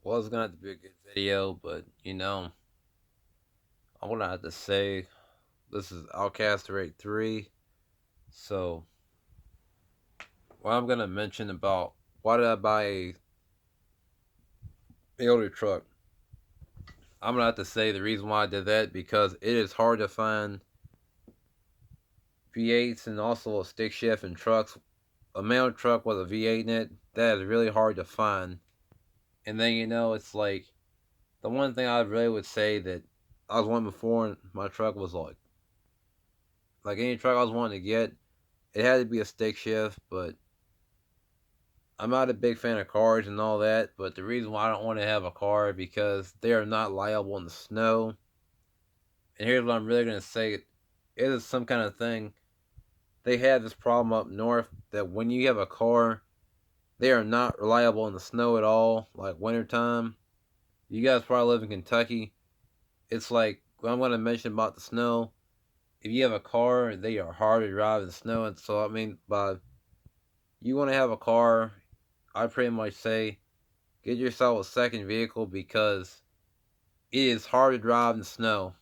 It's gonna have to be a good video, but I'm gonna have to say this is Outcast Rate 3. So, what I'm gonna mention about why did I buy a older truck? I'm gonna have to say the reason why I did that because it is hard to find V8s and also a stick shift in trucks. A manual truck with a V8 in it, that is really hard to find. And then it's like the one thing I really would say that I was wanting before in my truck was like any truck I was wanting to get, it had to be a stick shift, but I'm not a big fan of cars and all that. But the reason why I don't want to have a car is because they are not liable in the snow. And here's what I'm really gonna say: it is some kind of thing. They have this problem up north that when you have a car, they are not reliable in the snow at all. Like wintertime, you guys probably live in Kentucky. It's like what I'm gonna mention about the snow. If you have a car, they are hard to drive in the snow, and so I mean, by you want to have a car, I pretty much say get yourself a second vehicle because it is hard to drive in the snow.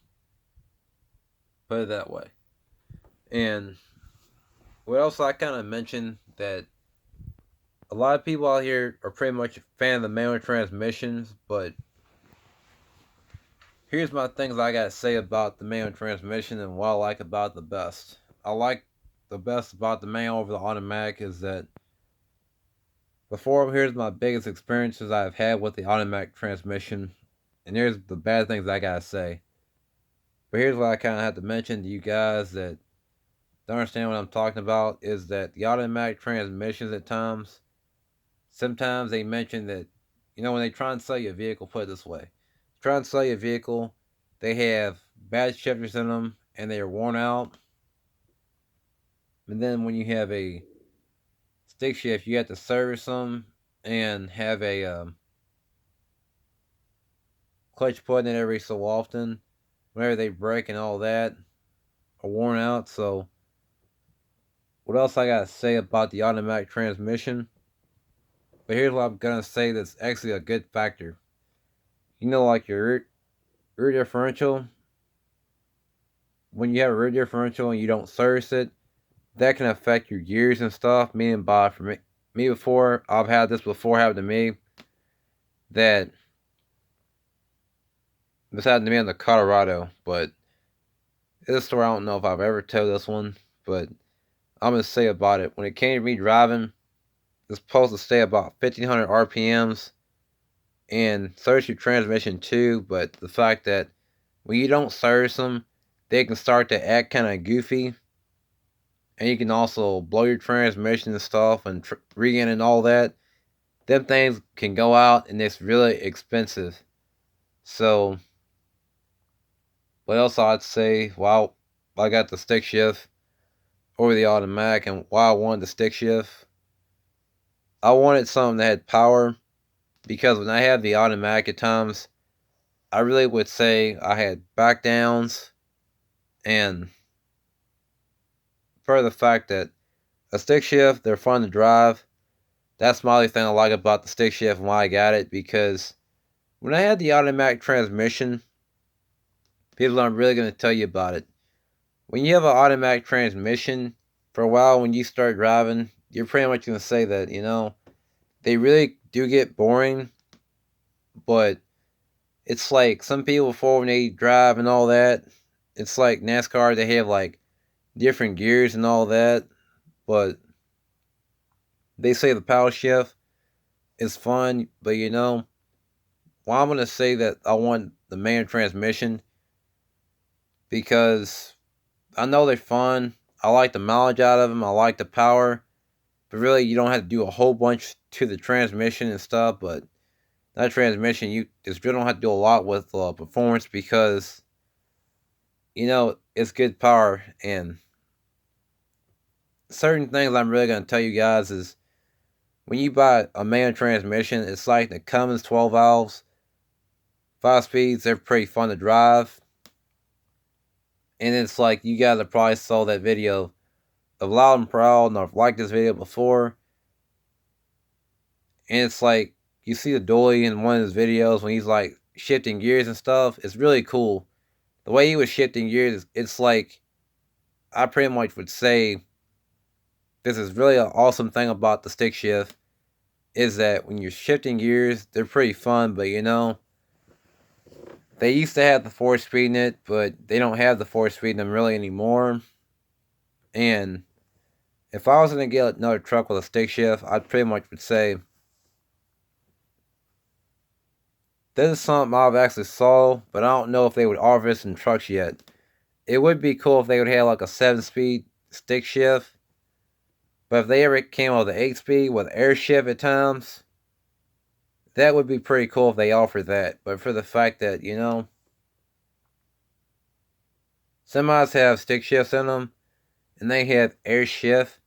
Put it that way. And what else I kind of mentioned that a lot of people out here are pretty much a fan of the manual transmissions, but here's my things I gotta say about the manual transmission and what I like about the best. I like the best about the manual over the automatic is that before here's my biggest experiences I've had with the automatic transmission, and here's the bad things I gotta say. But here's what I kind of have to mention to you guys that don't understand what I'm talking about is that the automatic transmissions at times, sometimes they mention that, when they try and sell you a vehicle, put it this way, try and sell you a vehicle, they have bad shifters in them and they are worn out. And then when you have a stick shift, you have to service them and have a clutch put in it every so often. Whenever they break and all that are worn out. So, what else I gotta say about the automatic transmission? But here's what I'm gonna say that's actually a good factor. Like your rear differential, when you have a rear differential and you don't service it, that can affect your gears and stuff. Meaning by for me before, I've had this before happen to me. That this happened to me in the Colorado, but this story I don't know if I've ever told this one, but I'm gonna say about it. When it came to me driving, it's supposed to stay about 1500 RPMs and service your transmission too, but the fact that when you don't service them, they can start to act kind of goofy, and you can also blow your transmission and stuff and regain and all that. Them things can go out, and it's really expensive. So, what else I'd say? Well, I got the stick shift over the automatic, and why I wanted the stick shift, I wanted something that had power because when I had the automatic at times, I really would say I had back downs and for the fact that a stick shift, they're fun to drive. That's my only thing I like about the stick shift and why I got it because when I had the automatic transmission, people aren't really going to tell you about it. When you have an automatic transmission, for a while when you start driving, you're pretty much going to say that, they really do get boring, but it's like some people before when they drive and all that, it's like NASCAR, they have like different gears and all that, but they say the power shift is fun, but well, I'm gonna say that I want the manual transmission because I know they're fun. I like the mileage out of them. I like the power, but really you don't have to do a whole bunch to the transmission and stuff. But that transmission, you just really don't have to do a lot with performance because it's good power and certain things I'm really gonna tell you guys is when you buy a manual transmission, it's like the Cummins 12 valves, 5 speeds. They're pretty fun to drive, and it's like you guys have probably saw that video of Loud and Proud, and I've liked this video before, and it's like you see the dually in one of his videos when he's like shifting gears and stuff. It's really cool. The way he was shifting gears, it's like I pretty much would say this is really an awesome thing about the stick shift is that when you're shifting gears, they're pretty fun, but they used to have the 4-speed in it, but they don't have the 4-speed in them really anymore. And if I was going to get another truck with a stick shift, I'd pretty much would say this is something I've actually saw, but I don't know if they would offer this in trucks yet. It would be cool if they would have like a 7-speed stick shift, but if they ever came out with an 8-speed with air shift at times, that would be pretty cool if they offered that. But for the fact that, semis have stick shifts in them, and they have air shift.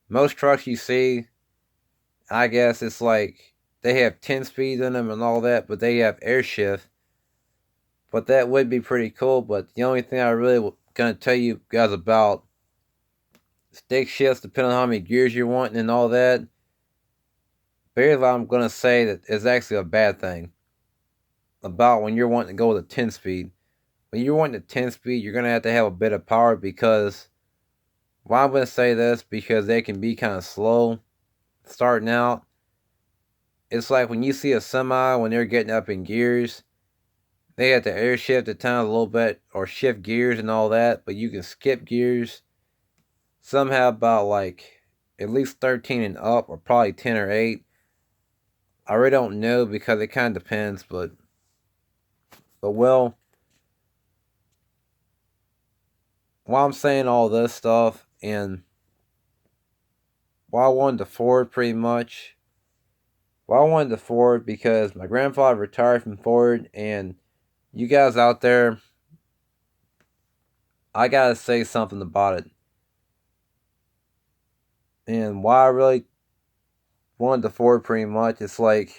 Most trucks you see, I guess it's like they have 10 speeds in them and all that, but they have air shift. But that would be pretty cool. But the only thing I really gonna tell you guys about stick shifts, depending on how many gears you're wanting and all that, basically I'm gonna say that it's actually a bad thing. About when you're wanting to go with a 10 speed. When you're wanting a 10 speed, you're gonna have to have a bit of power because why I'm gonna say this because they can be kind of slow starting out. It's like when you see a semi when they're getting up in gears, they have to air shift at times a little bit or shift gears and all that, but you can skip gears. Some have about like at least 13 and up, or probably 10 or 8. I really don't know because it kind of depends, but well, while I'm saying all this stuff and why I wanted to Ford pretty much. Well, I wanted to Ford because my grandfather retired from Ford, and you guys out there, I gotta say something about it. And why I really wanted to Ford pretty much, it's like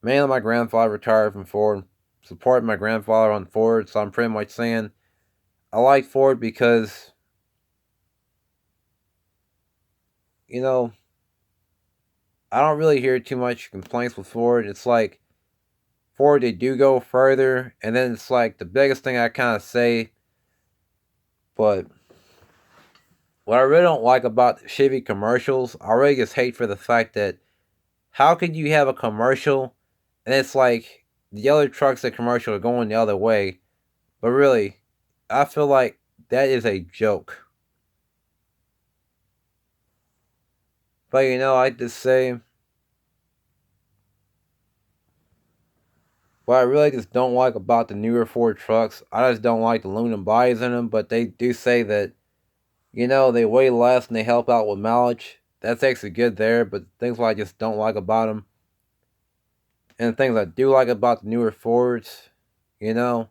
mainly my grandfather retired from Ford, supporting my grandfather on Ford, so I'm pretty much saying I like Ford because, you know, I don't really hear too much complaints with Ford. It's like Ford, they do go further, and then it's like the biggest thing I kind of say, but what I really don't like about Chevy commercials, I really just hate for the fact that how could you have a commercial and it's like the other trucks that commercial are going the other way, but really, I feel like that is a joke. But I just say what I really just don't like about the newer Ford trucks. I just don't like the aluminum bodies in them, but they do say that they weigh less and they help out with mileage. That's actually good there, but things what I just don't like about them, and the things I do like about the newer Fords, you know,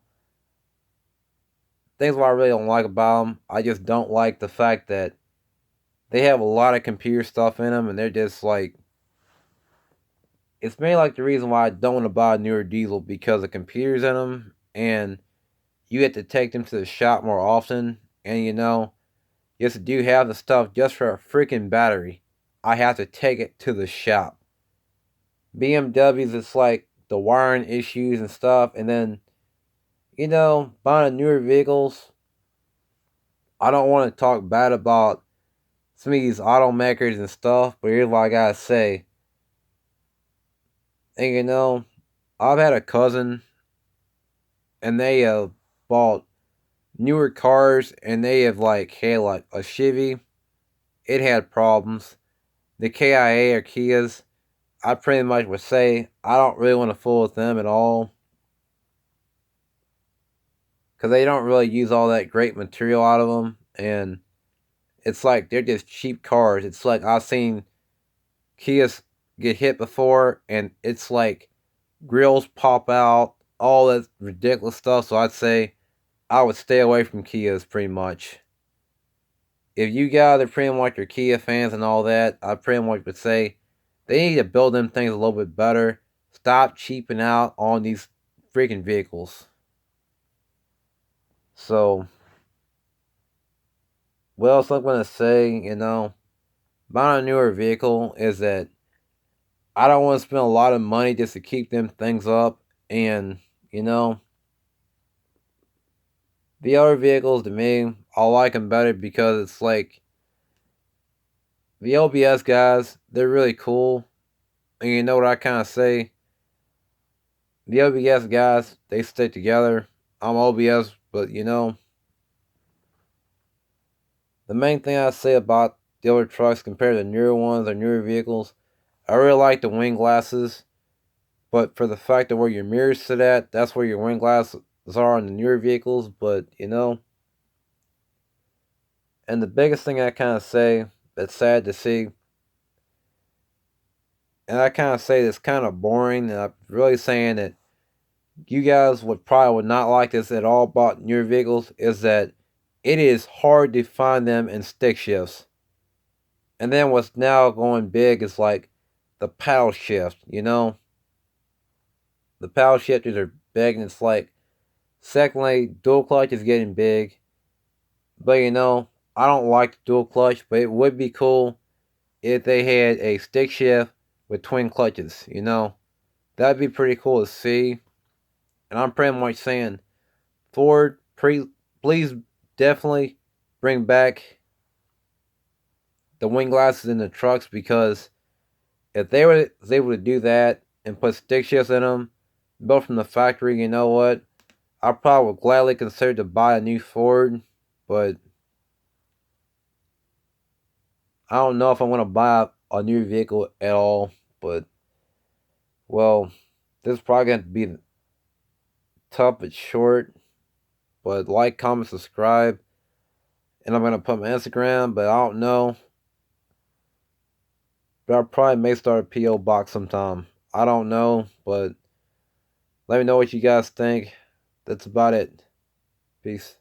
things what I really don't like about them, I just don't like the fact that they have a lot of computer stuff in them, and they're just like, it's mainly like the reason why I don't want to buy a newer diesel because of computers in them, and you have to take them to the shop more often, and just to do have the stuff just for a freaking battery, I have to take it to the shop. BMWs, it's like the wiring issues and stuff, and then buying newer vehicles. I don't want to talk bad about some of these automakers and stuff, but here's what I gotta say. And I've had a cousin, and they have bought newer cars, and they have like had like a Chevy. It had problems. The KIA or Kias, I pretty much would say I don't really want to fool with them at all because they don't really use all that great material out of them, and it's like they're just cheap cars. It's like I've seen Kias get hit before, and it's like grills pop out, all that ridiculous stuff. So I'd say I would stay away from Kias pretty much. If you guys are pretty much your Kia fans and all that, I pretty much would say they need to build them things a little bit better. Stop cheaping out on these freaking vehicles. So, what else I'm gonna say? Buying a newer vehicle is that I don't want to spend a lot of money just to keep them things up. And, you know, the other vehicles to me, I like them better because it's like the OBS guys, they're really cool. And you know what I kind of say? The OBS guys, they stick together. I'm OBS, but you know, the main thing I say about the older trucks compared to newer ones or newer vehicles, I really like the wing glasses. But for the fact of where your mirrors sit at, that's where your wing glasses are on the newer vehicles. But you know, and the biggest thing I kind of say that's sad to see, and I kind of say that's kind of boring, and I'm really saying that you guys would not like this at all about newer vehicles, is that it is hard to find them in stick shifts. And then what's now going big is like the paddle shift, you know? The paddle shifters are big, and it's like, secondly, dual clutch is getting big. But you know, I don't like the dual clutch, but it would be cool if they had a stick shift with twin clutches, you know? That'd be pretty cool to see. And I'm pretty much saying, Ford, please definitely bring back the wing glasses in the trucks, because if they were able to do that and put stick shifts in them, built from the factory, you know what? I probably would gladly consider to buy a new Ford, but I don't know if I'm going to buy a new vehicle at all. But, well, this is probably going to be tough but short. But like, comment, subscribe. And I'm going to put my Instagram, but I don't know. But I probably may start a P.O. box sometime. I don't know, but let me know what you guys think. That's about it. Peace.